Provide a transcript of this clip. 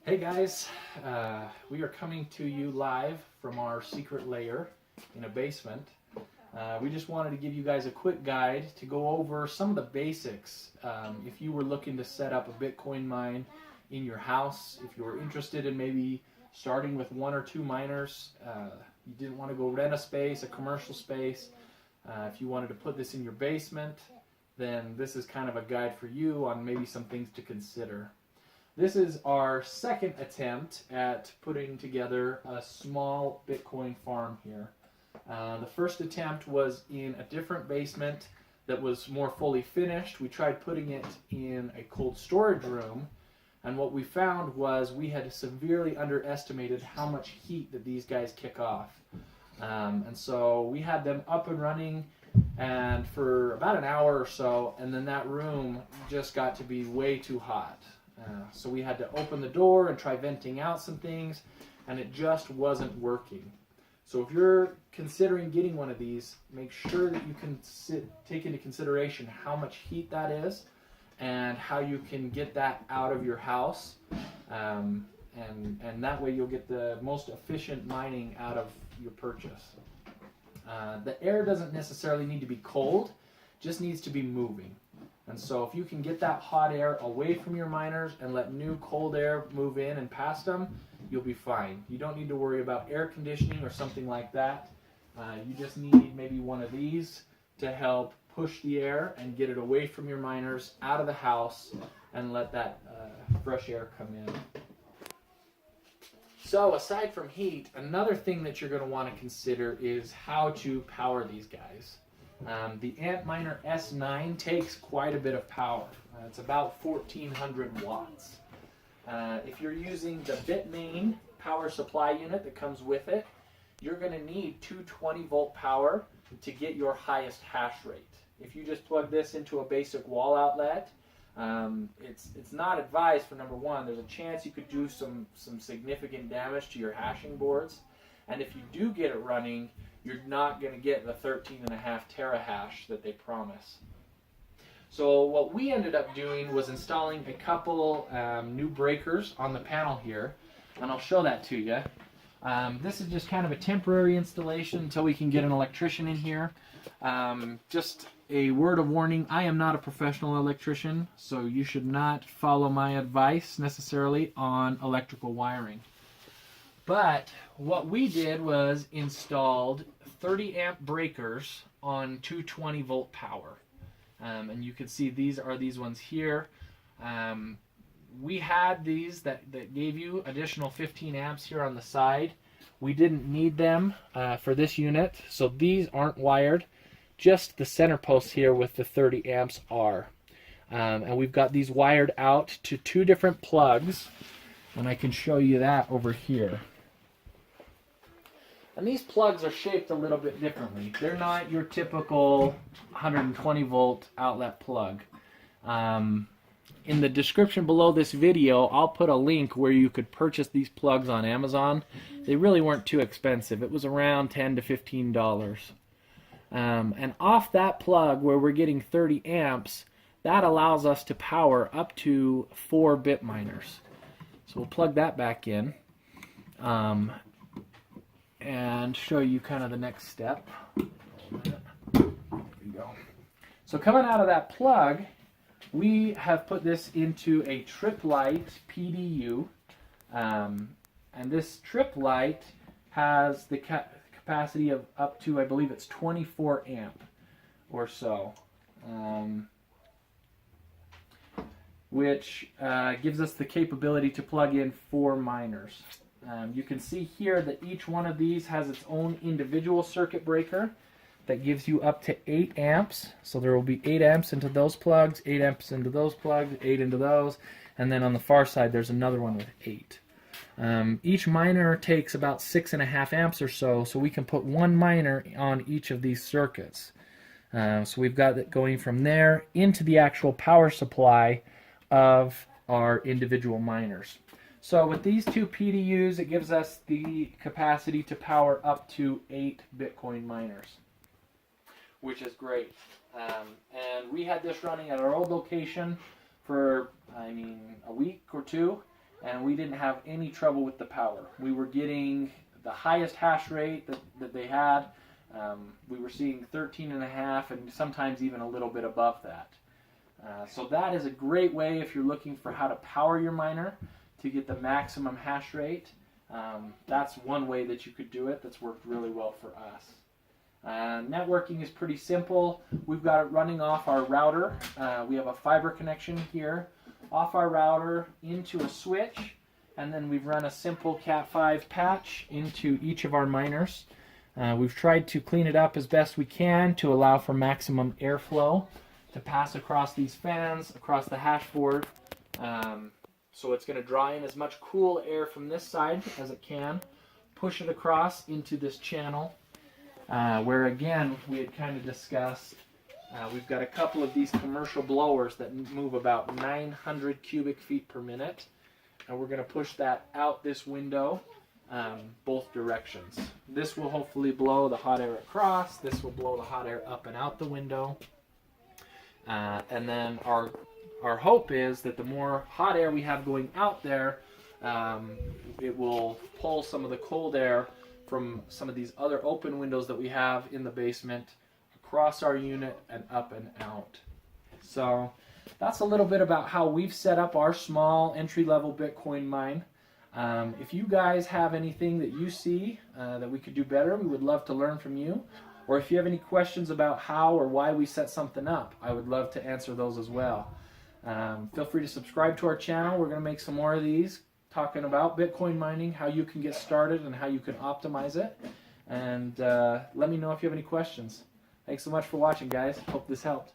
Hey guys, we are coming to you live from our secret lair in a basement. We just wanted to give you guys a quick guide to go over some of the basics. If you were looking to set up a Bitcoin mine in your house, if you were interested in maybe starting with one or two miners, you didn't want to go rent a space, a commercial space, if you wanted to put this in your basement, then this is kind of a guide for you on maybe some things to consider. This is our second attempt at putting together a small Bitcoin farm here. The first attempt was in a different basement that was more fully finished. We tried putting it in a cold storage room, and what we found was we had severely underestimated how much heat that these guys kick off. And so we had them up and running and for about an hour or so, and then that room just got to be way too hot. So we had to open the door and try venting out some things, and it just wasn't working. So if you're considering getting one of these, make sure that you can take into consideration how much heat that is and how you can get that out of your house. And that way you'll get the most efficient mining out of your purchase. The air doesn't necessarily need to be cold, just needs to be moving. And so if you can get that hot air away from your miners and let new cold air move in and past them, you'll be fine. You don't need to worry about air conditioning or something like that. You just need maybe one of these to help push the air and get it away from your miners, out of the house, and let that fresh air come in. So aside from heat, another thing that you're going to want to consider is how to power these guys. The Antminer S9 takes quite a bit of power. It's about 1400 watts. If you're using the Bitmain power supply unit that comes with it, you're going to need 220 volt power to get your highest hash rate. If you just plug this into a basic wall outlet, it's not advised for number one. There's a chance you could do some significant damage to your hashing boards. And if you do get it running, you're not going to get the 13.5 terahash that they promise. So what we ended up doing was installing a couple new breakers on the panel here, and I'll show that to you. This is just kind of a temporary installation until we can get an electrician in here. Just a word of warning, I am not a professional electrician, so you should not follow my advice necessarily on electrical wiring. But what we did was installed 30 amp breakers on 220 volt power. And you can see these are these ones here. We had these that gave you additional 15 amps here on the side. We didn't need them for this unit, so these aren't wired. Just the center posts here with the 30 amps are. And we've got these wired out to two different plugs, and I can show you that over here. And these plugs are shaped a little bit differently. They're not your typical 120 volt outlet plug. In the description below this video, I'll put a link where you could purchase these plugs on Amazon. They really weren't too expensive. It was around $10 to $15. And off that plug where we're getting 30 amps, that allows us to power up to 4 Bitminers. So we'll plug that back in. And show you kind of the next step. There you go. So coming out of that plug, we have put this into a Triplite PDU. And this Triplite has the capacity of up to, I believe it's 24 amp or so. Which gives us the capability to plug in 4 miners. You can see here that each one of these has its own individual circuit breaker that gives you up to 8 amps. So there will be 8 amps into those plugs, 8 amps into those plugs, 8 into those, and then on the far side there's another one with 8. Each miner takes about 6.5 amps or so, so we can put one miner on each of these circuits. So we've got it going from there into the actual power supply of our individual miners. So with these two PDUs, it gives us the capacity to power up to 8 Bitcoin miners, which is great. And we had this running at our old location for, a week or two, and we didn't have any trouble with the power. We were getting the highest hash rate that they had. We were seeing 13.5 and sometimes even a little bit above that. So that is a great way if you're looking for how to power your miner to get the maximum hash rate. That's one way that you could do it that's worked really well for us. Networking is pretty simple. We've got it running off our router. We have a fiber connection here off our router into a switch, and then we've run a simple Cat5 patch into each of our miners. We've tried to clean it up as best we can to allow for maximum airflow to pass across these fans, across the hash board. So it's going to draw in as much cool air from this side as it can, push it across into this channel, where again we had kind of discussed, we've got a couple of these commercial blowers that move about 900 cubic feet per minute, and we're going to push that out this window both directions. This will hopefully blow the hot air across, this will blow the hot air up and out the window, and then our hope is that the more hot air we have going out there, it will pull some of the cold air from some of these other open windows that we have in the basement across our unit and up and out. So that's a little bit about how we've set up our small entry-level Bitcoin mine. If you guys have anything that you see that we could do better, we would love to learn from you. Or if you have any questions about how or why we set something up, I would love to answer those as well. Feel free to subscribe to our channel. We're going to make some more of these talking about Bitcoin mining, how you can get started and how you can optimize it. And let me know if you have any questions. Thanks so much for watching, guys. Hope this helped.